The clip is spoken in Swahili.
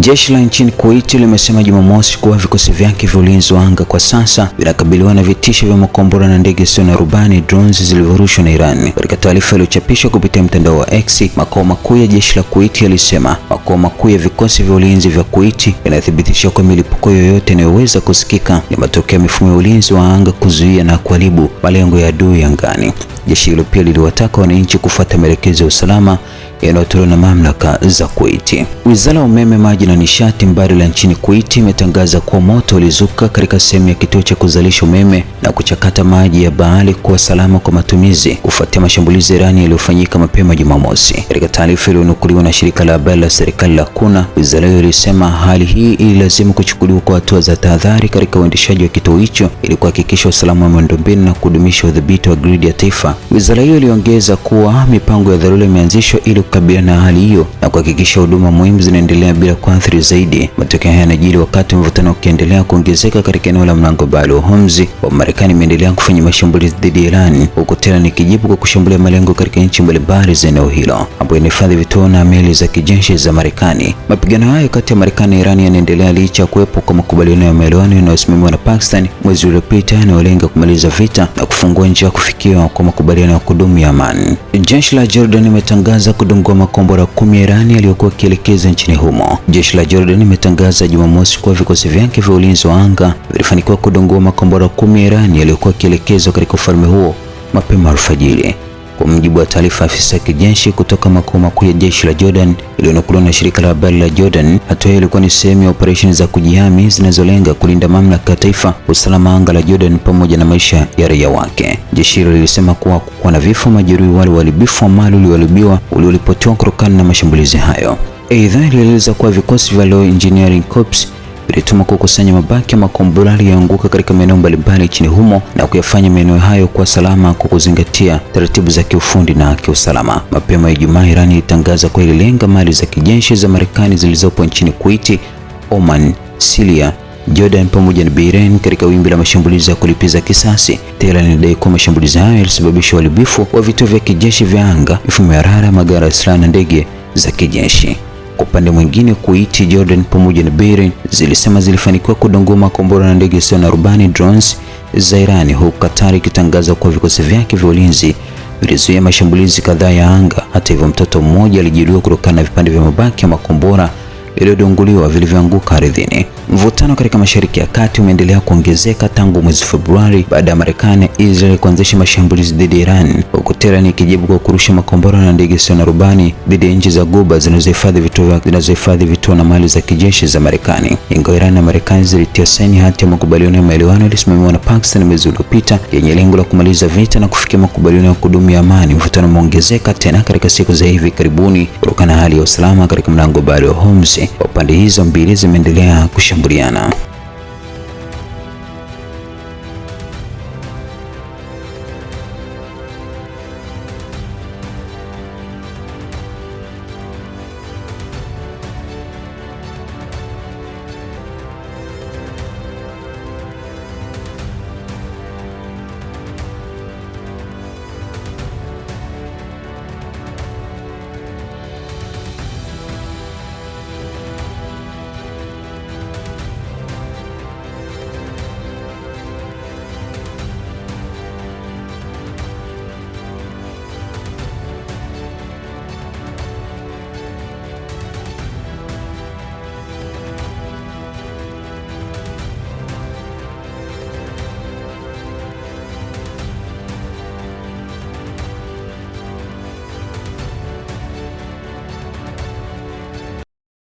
Jeshi la nchini Kuwait limesema Jumamosi kuwa vikosi vyake vya ulinzi wa anga kwa sasa vinakabiliwa na vitisho vya makombora na ndege zisizo na rubani drones zilizorushwa na Iran. Katika taarifa iliyochapishwa kupitia mtandao wa X, makao makuu ya jeshi la Kuwait yalisema makao makuu ya vikosi vya ulinzi vya Kuwait yanathibitisha kwa milipuko yoyote inayoweza kusikika ni matokeo ya mifumo ya ulinzi wa anga kuzuia na kuharibu malengo ya adui angani. Jeshi hilo pia liliwataka wananchi kufuata maelekezo ya usalama yanayotolewa na mamlaka za Kuwait. Wizara ya Umeme, Maji na Nishati Mbadala nchini Kuwait imetangaza kuwa moto ulizuka katika sehemu ya kituo cha kuzalisha umeme na kuchakata maji ya bahari kuwa salama kwa matumizi kufuatia mashambulizi ya Irani yaliyofanyika mapema Jumamosi. Katika taarifa iliyonukuliwa na shirika la habari la serikali la KUNA, wizara hiyo ilisema hali hii ililazimu kuchukuliwa kwa hatua za tahadhari katika uendeshaji wa kituo hicho ili kuhakikisha usalama wa miundombinu na kudumisha udhibiti wa gridi ya taifa. Wizara hiyo iliongeza kuwa mipango ya dharura imeanzishwa ili kukabiliana na hali hiyo na kuhakikisha huduma muhimu zinaendelea bila kuathiri zaidi. Matokeo haya yanajiri wakati mvutano ukiendelea kuongezeka katika eneo la mlango bahari wa Hormuz. Marekani imeendelea kufanya mashambulizi dhidi ya Iran, huku Tehran ikijibu kwa kushambulia malengo katika nchi mbalimbali za eneo hilo ambapo inahifadhi vituo na meli za kijeshi za Marekani. Mapigano hayo kati ya Marekani na Iran yanaendelea licha ya kuwepo kwa makubaliano ya maelewano yanayosimamiwa na Pakistan mwezi uliopita yanayolenga kumaliza vita na kufungua njia kufikiwa kwa makubaliano ya kudumu ya amani. Jeshi la Jordan limetangaza kudungua makombora 10 ya Iran yaliyokuwa yakielekezwa nchini humo. Jeshi la Jordan limetangaza Jumamosi kuwa vikosi vyake vya ulinzi wa anga vilifanikiwa kudungua makombora 10 ya Iran yaliyokuwa yakielekezwa katika ufalme huo mapema alfajiri. Kwa mujibu wa taarifa afisa ya kijeshi kutoka makao makuu ya jeshi la Jordan iliyonukuliwa na shirika la habari la Jordan, hatua hiyo ilikuwa ni sehemu ya operesheni za kujihami zinazolenga kulinda mamlaka ya taifa, usalama anga la Jordan pamoja na maisha ya raia wake. Jeshi hilo lilisema kuwa hakukuwa na vifo, majeruhi wale uharibifu wa mali ulioharibiwa ulioripotiwa kutokana na mashambulizi hayo. Aidha, ilieleza kuwa vikosi vya Law Engineering Corps vilituma kukusanya mabaki ya makombora yaliyoanguka katika maeneo mbalimbali nchini humo na kuyafanya maeneo hayo kuwa salama kwa kuzingatia taratibu za kiufundi na kiusalama. Mapema Ijumaa, Iran ilitangaza kuwa ililenga mali za kijeshi za Marekani zilizopo nchini Kuwait, Oman, Syria, Jordan pamoja na Bahrain katika wimbi la mashambulizi ya kulipiza kisasi. Tehran ilidai kuwa mashambulizi hayo yalisababisha uharibifu wa vituo vya kijeshi vya anga, mifumo ya rada, magari ya silaha na ndege za kijeshi. Kwa upande mwingine, Kuwait, Jordan pamoja na Bahrain zilisema zilifanikiwa kudungua makombora na ndege zisizo na rubani drones za Iran, huku Qatar ikitangaza kuwa vikosi vyake vya ulinzi vilizuia mashambulizi kadhaa ya anga. Hata hivyo, mtoto mmoja alijeruhiwa kutokana na vipande vya mabaki ya makombora yaliyodunguliwa vilivyoanguka ardhini. Mvutano katika Mashariki ya Kati umeendelea kuongezeka tangu mwezi Februari baada ya Marekani na Israel kuanzisha mashambulizi dhidi ya Iran, huku Tehran ikijibu kwa kurusha makombora na ndege zisizo na rubani dhidi ya nchi za Ghuba zinazohifadhi vituo na mali za kijeshi za Marekani. Ingawa Iran na Marekani zilitia saini hati ya makubaliano ya maelewano yaliyosimamiwa na Pakistan mwezi uliopita yenye lengo la kumaliza vita na kufikia makubaliano ya kudumu ya amani, mvutano umeongezeka tena katika siku za hivi karibuni kutokana na hali ya usalama katika mlango bahari wa Hormuz. Pande hizo mbili zimeendelea kushambuliana.